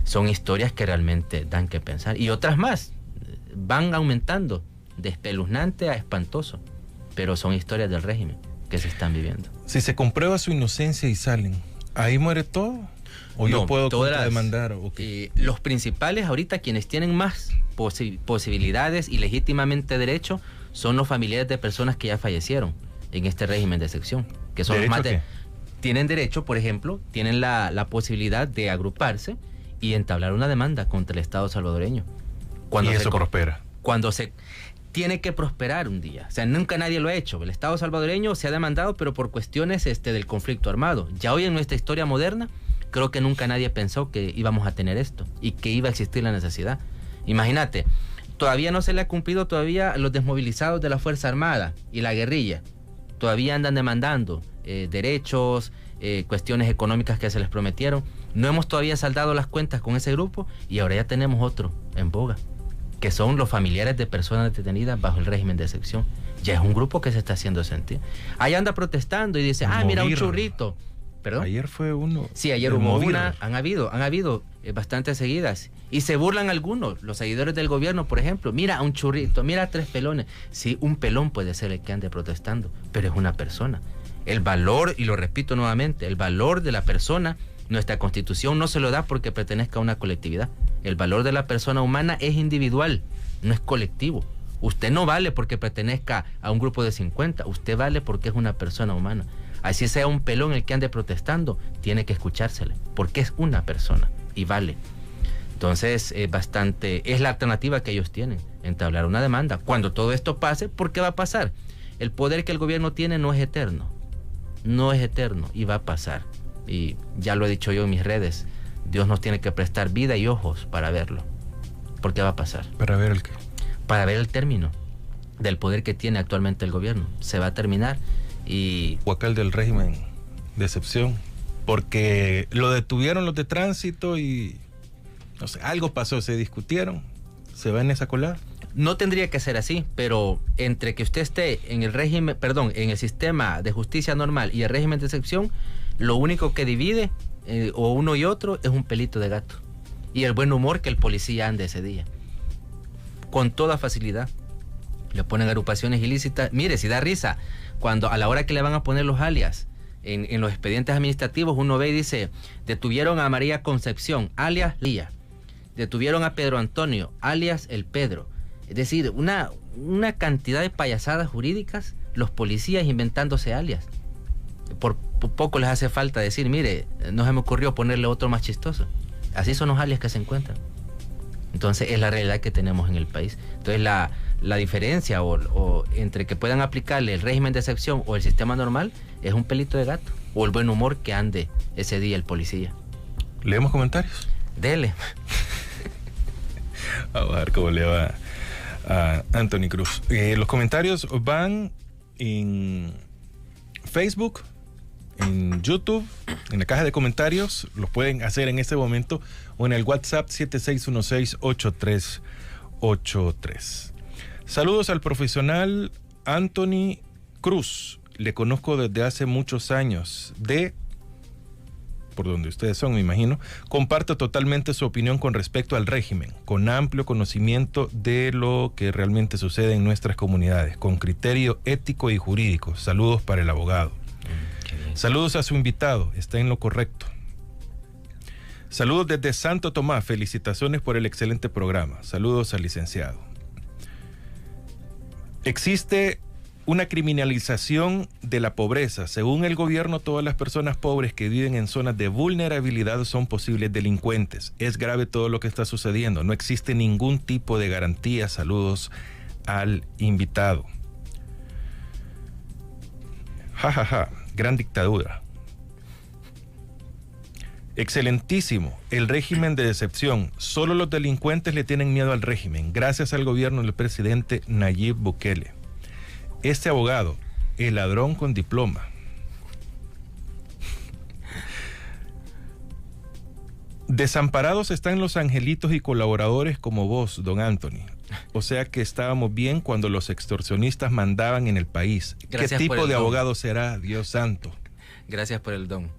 son historias que realmente dan que pensar. Y otras más van aumentando, de espeluznante a espantoso, pero son historias del régimen que se están viviendo. Si se comprueba su inocencia y salen, ¿ahí muere todo? ¿O no, yo puedo demandar? Los principales ahorita, quienes tienen más posibilidades y legítimamente derecho, son los familiares de personas que ya fallecieron en este régimen de excepción, que son los más tienen derecho, por ejemplo, tienen la posibilidad de agruparse y entablar una demanda contra el Estado salvadoreño. Y eso prospera. Cuando se tiene que prosperar un día. O sea, nunca nadie lo ha hecho. El Estado salvadoreño se ha demandado, pero por cuestiones del conflicto armado. Ya hoy en nuestra historia moderna, creo que nunca nadie pensó que íbamos a tener esto y que iba a existir la necesidad. Imagínate, todavía no se le ha cumplido todavía a los desmovilizados de la Fuerza Armada y la guerrilla. Todavía andan demandando derechos, cuestiones económicas que se les prometieron. No hemos todavía saldado las cuentas con ese grupo y ahora ya tenemos otro en boga, que son los familiares de personas detenidas bajo el régimen de excepción. Ya es un grupo que se está haciendo sentir. Ahí anda protestando y dice, mira, un churrito. ¿Perdón? Ayer fue uno. Sí, ayer hubo una, han habido bastantes seguidas. Y se burlan algunos, los seguidores del gobierno, por ejemplo. Mira, un churrito, mira 3 pelones. Sí, un pelón puede ser el que ande protestando, pero es una persona. El valor, y lo repito nuevamente, el valor de la persona, nuestra Constitución no se lo da porque pertenezca a una colectividad. El valor de la persona humana es individual, no es colectivo. Usted no vale porque pertenezca a un grupo de 50, usted vale porque es una persona humana. Así sea un pelón el que ande protestando, tiene que escuchársele, porque es una persona y vale. Entonces, es la alternativa que ellos tienen, entablar una demanda. Cuando todo esto pase, ¿por qué va a pasar? El poder que el gobierno tiene no es eterno y va a pasar. Y ya lo he dicho yo en mis redes, Dios nos tiene que prestar vida y ojos para verlo. ¿Por qué va a pasar? ¿Para ver el qué? Para ver el término del poder que tiene actualmente el gobierno. Se va a terminar y... Huacal del régimen de excepción, porque lo detuvieron los de tránsito y no sé, algo pasó, se discutieron, se va en esa colada. No tendría que ser así, pero entre que usted esté en el sistema de justicia normal y el régimen de excepción, lo único que divide o uno y otro es un pelito de gato y el buen humor que el policía ande ese día. Con toda facilidad le ponen agrupaciones ilícitas. Mire, si da risa cuando a la hora que le van a poner los alias en los expedientes administrativos, uno ve y dice: detuvieron a María Concepción, alias Lía, detuvieron a Pedro Antonio, alias el Pedro. Es decir, una cantidad de payasadas jurídicas, los policías inventándose alias. Por poco les hace falta decir: mire, no se me ocurrió ponerle otro más chistoso. Así son los alias que se encuentran. Entonces es la realidad que tenemos en el país. Entonces la diferencia o entre que puedan aplicarle el régimen de excepción o el sistema normal es un pelito de gato o el buen humor que ande ese día el policía. ¿Leemos comentarios? Dele. Vamos a ver cómo le va a Anthony Cruz. Los comentarios van en Facebook, en YouTube, en la caja de comentarios, los pueden hacer en este momento, o en el WhatsApp 7616-8383. Saludos al profesional Anthony Cruz. Le conozco desde hace muchos años, por donde ustedes son, me imagino. Comparto totalmente su opinión con respecto al régimen, con amplio conocimiento de lo que realmente sucede en nuestras comunidades, con criterio ético y jurídico. Saludos para el abogado. Saludos a su invitado, está en lo correcto. Saludos desde Santo Tomás, felicitaciones por el excelente programa. Saludos al licenciado. Existe una criminalización de la pobreza. Según el gobierno, todas las personas pobres que viven en zonas de vulnerabilidad son posibles delincuentes. Es grave todo lo que está sucediendo. No existe ningún tipo de garantía. Saludos al invitado. Gran dictadura. Excelentísimo. El régimen de decepción. Solo los delincuentes le tienen miedo al régimen. Gracias al gobierno del presidente Nayib Bukele. Este abogado, el ladrón con diploma. Desamparados están los angelitos y colaboradores como vos, don Anthony. O sea que estábamos bien cuando los extorsionistas mandaban en el país. Gracias. ¿Qué tipo de abogado será, Dios santo? Gracias por el don.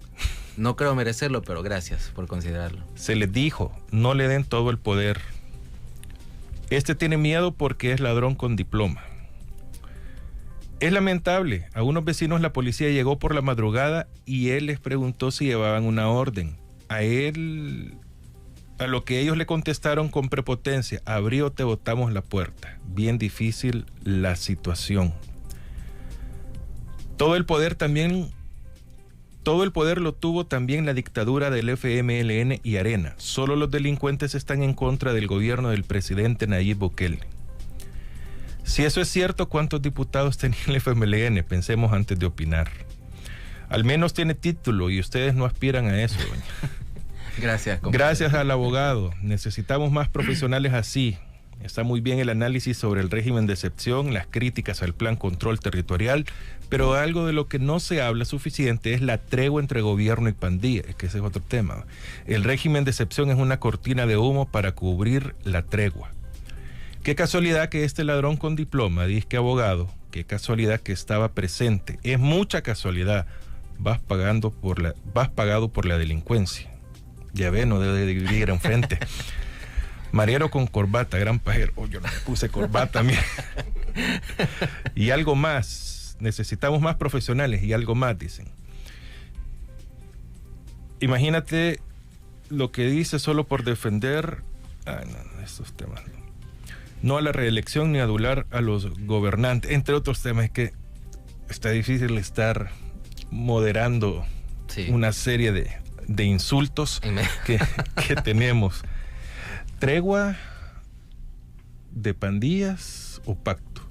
No creo merecerlo, pero gracias por considerarlo. Se les dijo, no le den todo el poder. Este tiene miedo porque es ladrón con diploma. Es lamentable, a unos vecinos la policía llegó por la madrugada y él les preguntó si llevaban una orden. A lo que ellos le contestaron con prepotencia: abrí o te botamos la puerta. Bien difícil la situación. Todo el poder lo tuvo también la dictadura del FMLN y Arena. Solo los delincuentes están en contra del gobierno del presidente Nayib Bukele. Si eso es cierto, ¿cuántos diputados tenía el FMLN? Pensemos antes de opinar. Al menos tiene título y ustedes no aspiran a eso, doña. Gracias, compañero. Gracias al abogado. Necesitamos más profesionales así. Está muy bien el análisis sobre el régimen de excepción, las críticas al plan control territorial, pero algo de lo que no se habla suficiente es la tregua entre gobierno y pandilla, es que ese es otro tema. El régimen de excepción es una cortina de humo para cubrir la tregua. Qué casualidad que este ladrón con diploma, disque abogado, qué casualidad que estaba presente. Es mucha casualidad. Vas pagado por la delincuencia. Ya ve, no debe de vivir enfrente. Mariero con corbata, gran pajero. Oh, yo no me puse corbata, mira. Y algo más. Necesitamos más profesionales y algo más, dicen. Imagínate lo que dice solo por defender. No, estos temas no. No a la reelección ni adular a los gobernantes, entre otros temas. Es que está difícil estar moderando una serie de insultos que tenemos. ¿Tregua de pandillas o pacto?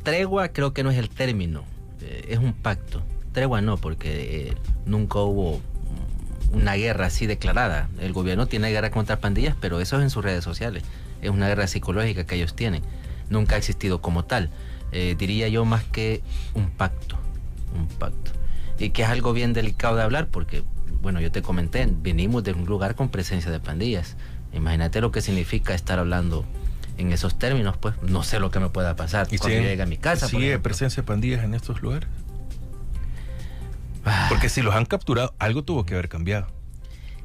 Tregua creo que no es el término, es un pacto. Tregua no, porque nunca hubo una guerra así declarada. El gobierno tiene guerra contra pandillas, pero eso es en sus redes sociales. Es una guerra psicológica que ellos tienen. Nunca ha existido como tal. Diría yo más que un pacto. Un pacto. Y que es algo bien delicado de hablar porque, bueno, yo te comenté, venimos de un lugar con presencia de pandillas. Imagínate lo que significa estar hablando en esos términos, pues. No sé lo que me pueda pasar cuando llegue a mi casa. ¿Sigue presencia de pandillas en estos lugares? Porque si los han capturado, algo tuvo que haber cambiado.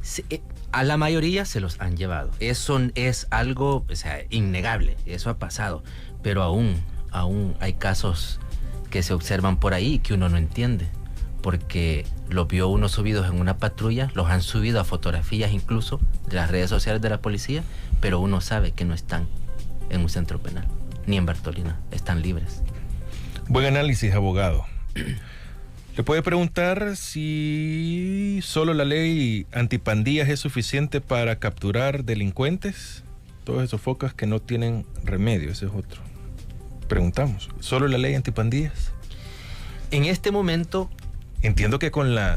Sí, a la mayoría se los han llevado. Eso es algo, o sea, innegable. Eso ha pasado. Pero aún hay casos que se observan por ahí que uno no entiende. Porque los vio uno subidos en una patrulla, los han subido a fotografías incluso de las redes sociales de la policía, pero uno sabe que no están en un centro penal, ni en Bartolina, están libres. Buen análisis, abogado. ¿Le puede preguntar si solo la ley antipandillas es suficiente para capturar delincuentes? Todos esos focas que no tienen remedio, ese es otro. Preguntamos, ¿solo la ley antipandillas? En este momento... Entiendo que con el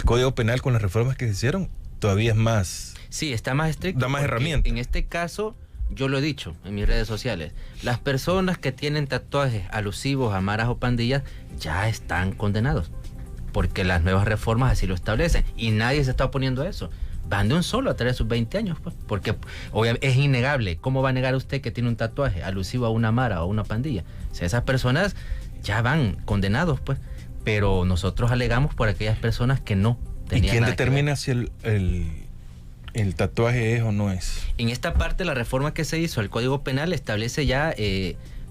Código Penal, con las reformas que se hicieron, todavía es más... Sí, está más estricto. Da más herramientas. En este caso, yo lo he dicho en mis redes sociales, las personas que tienen tatuajes alusivos a maras o pandillas ya están condenados, porque las nuevas reformas así lo establecen, y nadie se está oponiendo a eso. Van de un solo a tener sus 20 años, pues, porque obviamente es innegable. ¿Cómo va a negar usted que tiene un tatuaje alusivo a una mara o a una pandilla? O sea, esas personas ya van condenados, pues, pero nosotros alegamos por aquellas personas que no tenían. ¿Y quién nada determina si el tatuaje es o no es? En esta parte, la reforma que se hizo al Código Penal establece ya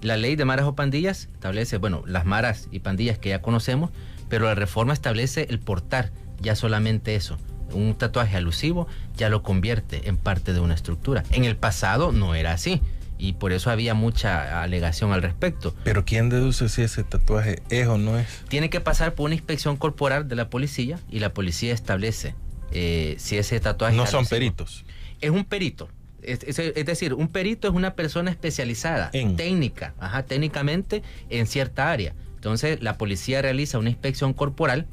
la ley de maras o pandillas, establece, bueno, las maras y pandillas que ya conocemos, pero la reforma establece el portar, ya solamente eso. Un tatuaje alusivo ya lo convierte en parte de una estructura. En el pasado no era así, y por eso había mucha alegación al respecto. Pero ¿quién deduce si ese tatuaje es o no es? Tiene que pasar por una inspección corporal de la policía, y la policía establece si ese tatuaje no es son alusivo. peritos. Es un perito. Es decir, un perito es una persona especializada, técnicamente en cierta área. Entonces, la policía realiza una inspección corporal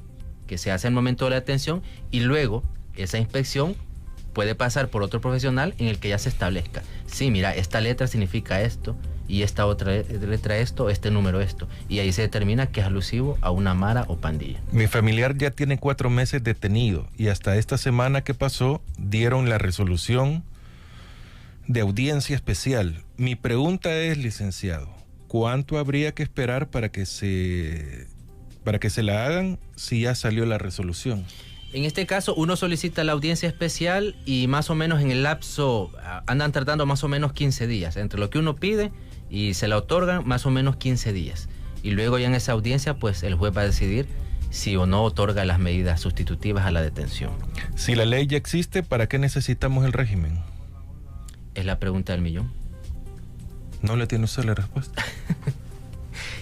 que se hace al momento de la detención, y luego esa inspección puede pasar por otro profesional en el que ya se establezca. Sí, mira, esta letra significa esto, y esta otra letra esto, este número esto. Y ahí se determina que es alusivo a una mara o pandilla. Mi familiar ya tiene 4 meses detenido, y hasta esta semana que pasó dieron la resolución de audiencia especial. Mi pregunta es, licenciado, ¿cuánto habría que esperar para que se la hagan si ya salió la resolución? En este caso, uno solicita la audiencia especial, y más o menos en el lapso, andan tardando más o menos 15 días, entre lo que uno pide y se la otorgan, más o menos 15 días. Y luego ya en esa audiencia, pues el juez va a decidir si o no otorga las medidas sustitutivas a la detención. Si la ley ya existe, ¿para qué necesitamos el régimen? Es la pregunta del millón. ¿No le tiene usted la respuesta?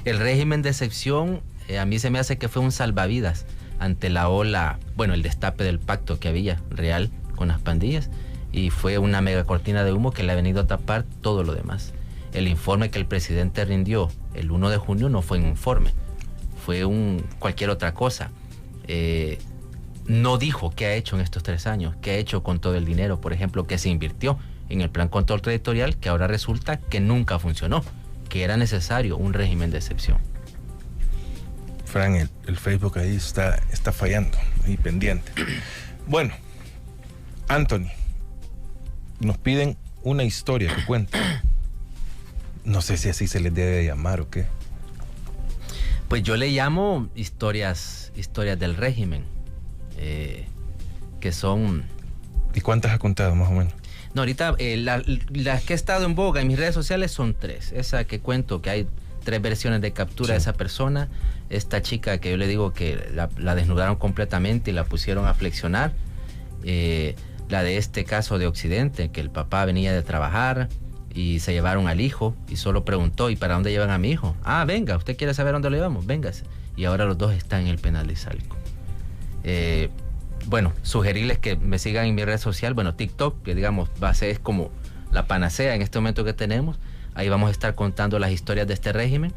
El régimen de excepción, a mí se me hace que fue un salvavidas ante la ola, bueno, el destape del pacto que había real con las pandillas, y fue una mega cortina de humo que le ha venido a tapar todo lo demás. El informe que el presidente rindió el 1 de junio no fue un informe, fue cualquier otra cosa. No dijo qué ha hecho en estos 3 años, qué ha hecho con todo el dinero, por ejemplo, que se invirtió en el plan control territorial, que ahora resulta que nunca funcionó, que era necesario un régimen de excepción. Fran, el Facebook ahí está fallando y pendiente. Bueno, Anthony, nos piden una historia que cuente. No sé si así se les debe llamar o qué. Pues yo le llamo historias del régimen, que son... ¿Y cuántas ha contado más o menos? No, ahorita las que he estado en boga en mis redes sociales son 3. Esa que cuento, que hay 3 versiones de captura de esa persona. Esta chica que yo le digo que la desnudaron completamente y la pusieron a flexionar. La de este caso de Occidente, que el papá venía de trabajar y se llevaron al hijo y solo preguntó, ¿y para dónde llevan a mi hijo? Ah, venga, ¿usted quiere saber dónde lo llevamos? Véngase. Y ahora los 2 están en el penal de Izalco. Bueno, sugerirles que me sigan en mi red social, bueno, TikTok, que digamos, es como la panacea en este momento que tenemos. Ahí vamos a estar contando las historias de este régimen.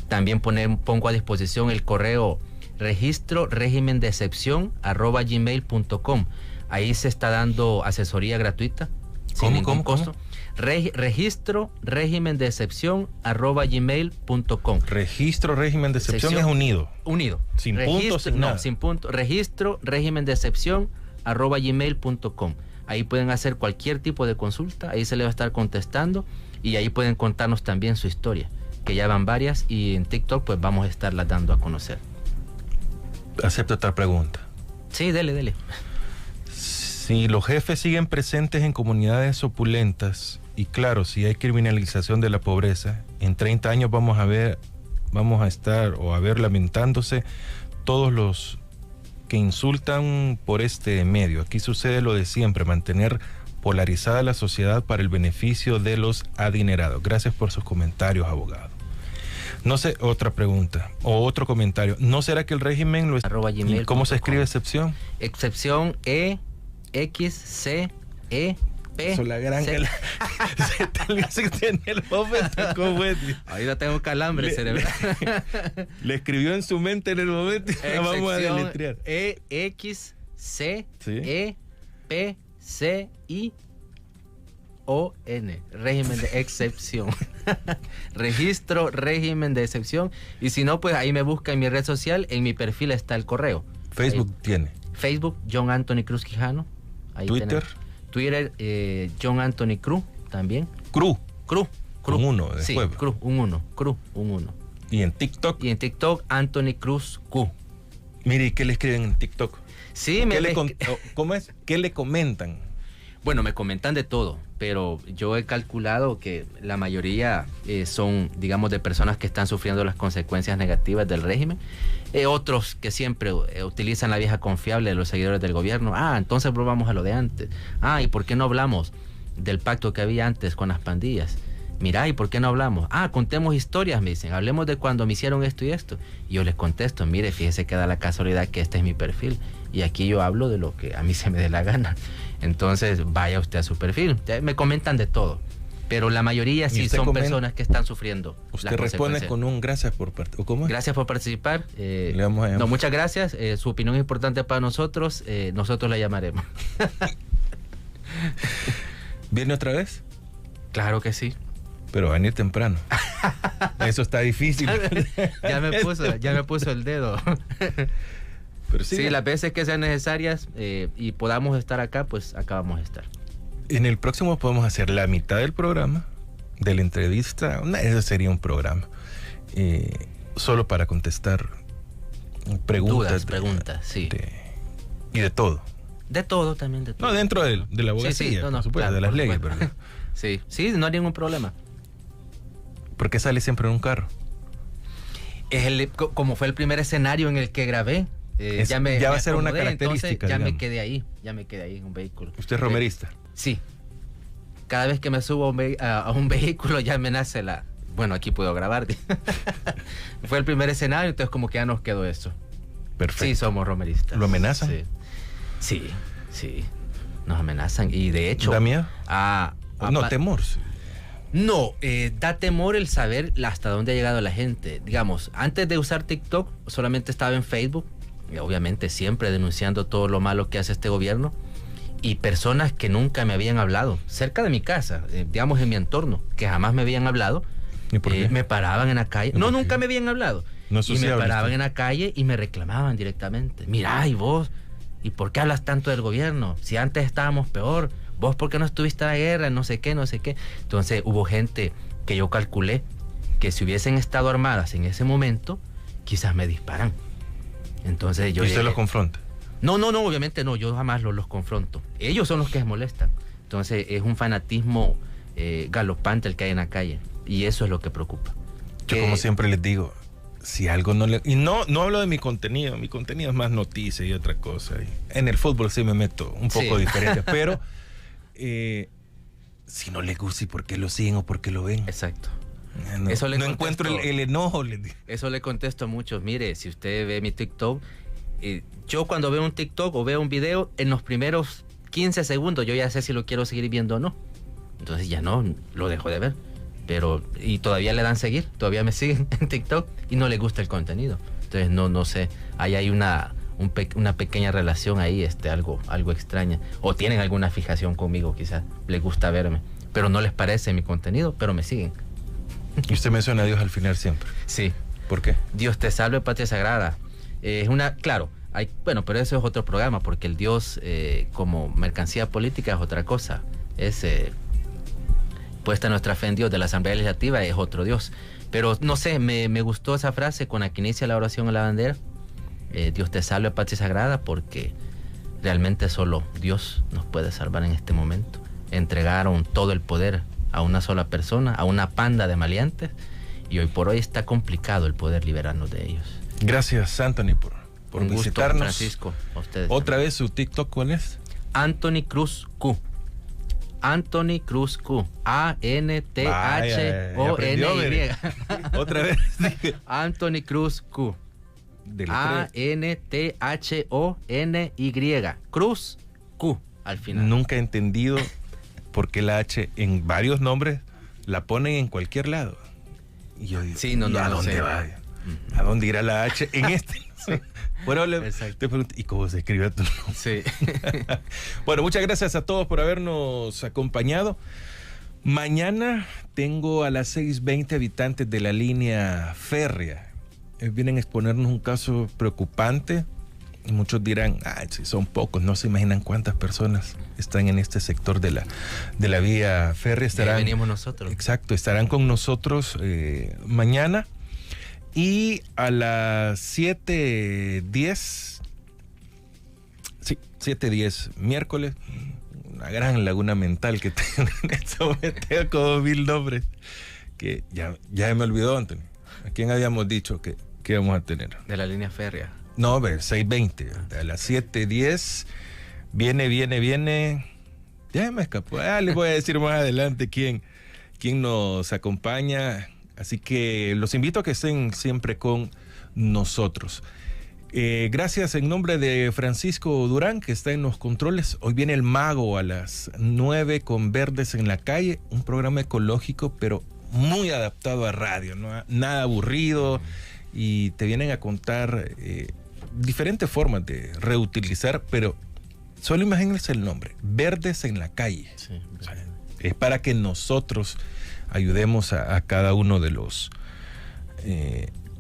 También pongo a disposición el correo registro-régimen-de-excepción@gmail.com. Ahí se está dando asesoría gratuita. ¿Cómo? Registro-régimen-de-excepción@gmail.com. Registro régimen de excepción es unido. Unido. Sin punto, sin nada. No, sin punto. Registro-régimen-de-excepción@gmail.com. Ahí pueden hacer cualquier tipo de consulta. Ahí se le va a estar contestando. Y ahí pueden contarnos también su historia, que ya van varias, y en TikTok pues vamos a estarlas dando a conocer. Acepto otra pregunta. Sí, dele. Si los jefes siguen presentes en comunidades opulentas, y claro, si hay criminalización de la pobreza, en 30 años vamos a ver lamentándose todos los que insultan por este medio. Aquí sucede lo de siempre, mantener polarizada la sociedad para el beneficio de los adinerados. Gracias por sus comentarios, abogado. No sé, otra pregunta o otro comentario. ¿No será que el régimen lo @gmail.com. ¿Cómo se escribe excepción? Excepción EXCEP. Eso la gran que se tiene el momento. Ahorita tengo calambre cerebral. Le escribió en su mente en el momento y la vamos a deletrear. EXCEPCI régimen de excepción. Registro régimen de excepción. Y si no, pues ahí me busca en mi red social, en mi perfil está el correo. Facebook tiene. Facebook, John Anthony Cruz Quijano. Ahí Twitter. tenemos. Twitter, John Anthony Cruz también. Cruz. Cruz. Un 1 de sí, Puebla. Cruz, un 1. Y en TikTok. Y en TikTok, Anthony Cruz Q. Mire, ¿y qué le escriben en TikTok? Sí, ¿Cómo es? ¿Qué le comentan? Bueno, me comentan de todo, pero yo he calculado que la mayoría son, digamos, de personas que están sufriendo las consecuencias negativas del régimen. Otros que siempre utilizan la vieja confiable de los seguidores del gobierno. Entonces volvamos a lo de antes. ¿Y por qué no hablamos del pacto que había antes con las pandillas? Mira, ¿y por qué no hablamos? Contemos historias, me dicen. Hablemos de cuando me hicieron esto y esto. Y yo les contesto, mire, fíjese que da la casualidad que este es mi perfil. Y aquí yo hablo de lo que a mí se me dé la gana. Entonces, vaya usted a su perfil. Me comentan de todo. Pero la mayoría sí son personas que están sufriendo. Usted responde con un gracias por participar. ¿Cómo es? Gracias por participar. Le vamos a llamar. No, muchas gracias. Su opinión es importante para nosotros. Nosotros la llamaremos. ¿Viene otra vez? Claro que sí. Pero va a venir temprano. Eso está difícil. ya me puso el dedo. Pero sí, las veces que sean necesarias y podamos estar acá, pues acá vamos a estar. En el próximo podemos hacer la mitad del programa, de la entrevista. Eso sería un programa. Solo para contestar preguntas. Sí. Y de todo. De todo también, de todo. No, dentro de la abogacía, por supuesto, claro, de las leyes. Pero... Sí, no hay ningún problema. ¿Por qué sale siempre en un carro? Como fue el primer escenario en el que grabé, ya va a ser una característica. Ya me quedé ahí en un vehículo. ¿Usted es romerista? Sí. Cada vez que me subo a un vehículo ya me nace bueno, aquí puedo grabar. Fue el primer escenario, entonces como que ya nos quedó eso. Perfecto. Sí, somos romeristas. ¿Lo amenazan? Sí. Nos amenazan y de hecho... ¿Da miedo? No, temor. No, da temor el saber hasta dónde ha llegado la gente. Digamos, antes de usar TikTok, solamente estaba en Facebook, y obviamente siempre denunciando todo lo malo que hace este gobierno, y personas que nunca me habían hablado, cerca de mi casa, digamos en mi entorno, que jamás me habían hablado, ¿Y por qué? me paraban en la calle. No, nunca me habían hablado. No es y me paraban en la calle y me reclamaban directamente. Mirá, ¿y vos? ¿Y por qué hablas tanto del gobierno? Si antes estábamos peor. ¿Vos por qué no estuviste en la guerra? No sé qué. Entonces hubo gente que yo calculé que si hubiesen estado armadas en ese momento, quizás me disparan. Entonces yo... ¿Y usted los confronta? No, obviamente no. Yo jamás los confronto. Ellos son los que se molestan. Entonces es un fanatismo galopante el que hay en la calle. Y eso es lo que preocupa. Yo como siempre les digo, si algo no le... Y no hablo de mi contenido es más noticia y otra cosa. En el fútbol sí me meto un poco diferente, pero... si no les gusta, ¿y por qué lo siguen o por qué lo ven? Exacto. No encuentro el enojo. Eso le contesto a muchos. Mire, si usted ve mi TikTok, yo cuando veo un TikTok o veo un video, en los primeros 15 segundos yo ya sé si lo quiero seguir viendo o no. Entonces ya no, lo dejo de ver. Y todavía le dan seguir, todavía me siguen en TikTok y no les gusta el contenido. Entonces no sé, ahí hay una pequeña relación ahí, algo extraña. O tienen alguna fijación conmigo, quizás les gusta verme, pero no les parece mi contenido, pero me siguen. Y usted menciona a Dios al final siempre. Sí. ¿Por qué? Dios te salve, patria sagrada. Claro, pero eso es otro programa, porque el Dios como mercancía política es otra cosa. Es puesta nuestra fe en Dios de la Asamblea Legislativa, es otro Dios. Pero no sé, me gustó esa frase con la que inicia la oración a la bandera. Dios te salve, patria sagrada, porque realmente solo Dios nos puede salvar en este momento. Entregaron todo el poder a una sola persona, a una panda de maleantes, y hoy por hoy está complicado el poder liberarnos de ellos. Gracias, Anthony, por un visitarnos. gusto, Francisco, a ustedes. Otra vez, su TikTok, ¿cuál es? Anthony Cruz Q. Anthony Cruz Q. ANTHONY. Otra vez. Anthony Cruz Q. ANTHONY. Cruz Q al final. Nunca he entendido por qué la H en varios nombres la ponen en cualquier lado. Y yo digo, sí, no, ¿a no dónde sé. va? ¿A dónde irá la H en este? Sí. Bueno, te pregunto, ¿y cómo se escribe tu nombre? Sí. Bueno, muchas gracias a todos por habernos acompañado. Mañana tengo a las 6:20 habitantes de la línea férrea. Vienen a exponernos un caso preocupante. Y muchos dirán, si son pocos, no se imaginan cuántas personas están en este sector de la vía férrea. Estarán, venimos nosotros. Exacto, estarán con nosotros mañana. Y a las 7:10, sí, 7:10, miércoles, una gran laguna mental que tengo en este momento, tengo como 1000 nombres, que ya me olvidó, Antonio. ¿A quién habíamos dicho que íbamos a tener? De la línea férrea. No, 6:20, a las 7:10, viene, ya me escapó, les voy a decir más adelante quién nos acompaña. Así que los invito a que estén siempre con nosotros. Gracias en nombre de Francisco Durán, que está en los controles. Hoy viene el Mago a las 9 con Verdes en la Calle, un programa ecológico, pero muy adaptado a radio, ¿no? Nada aburrido, y te vienen a contar diferentes formas de reutilizar, pero solo imagínense el nombre, Verdes en la Calle. Sí, o sea, es para que nosotros ayudemos a cada uno de los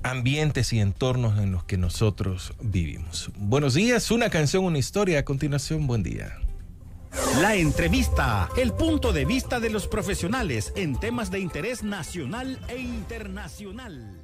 ambientes y entornos en los que nosotros vivimos. Buenos días, una canción, una historia. A continuación, buen día. La entrevista, el punto de vista de los profesionales en temas de interés nacional e internacional.